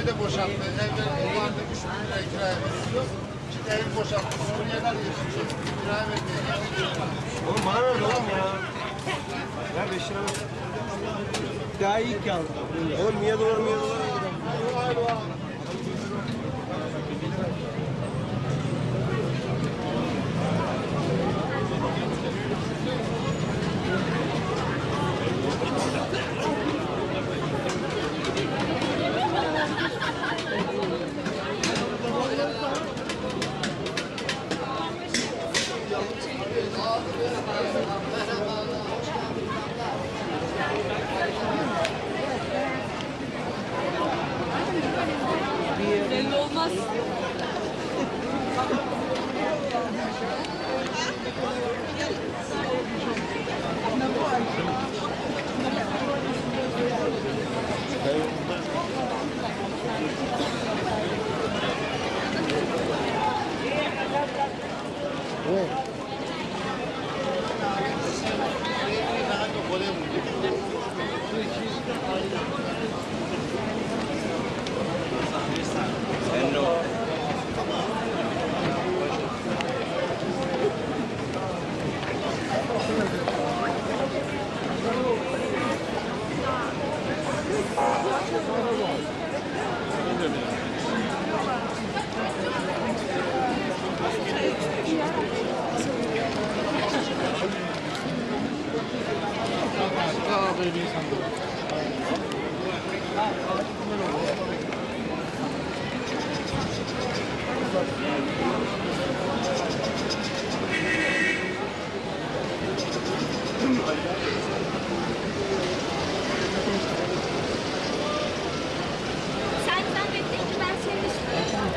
evi de boşalttı. Evler vardı 3 bin lira kiraya veriyor. Şimdi evi boşalttı. Suriyeliler yaşıyor. Kiraya vermiyor. Oğlum bana ver oğlum ya. Ver 5 lira ver. Daha iyi ki aldım. Oğlum niye dolar niye dolar? Belli olmaz. Sen zannettin ki ben seni istiyorum.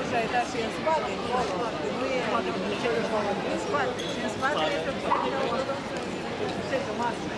Уже это все спады, мы спады, это все масса.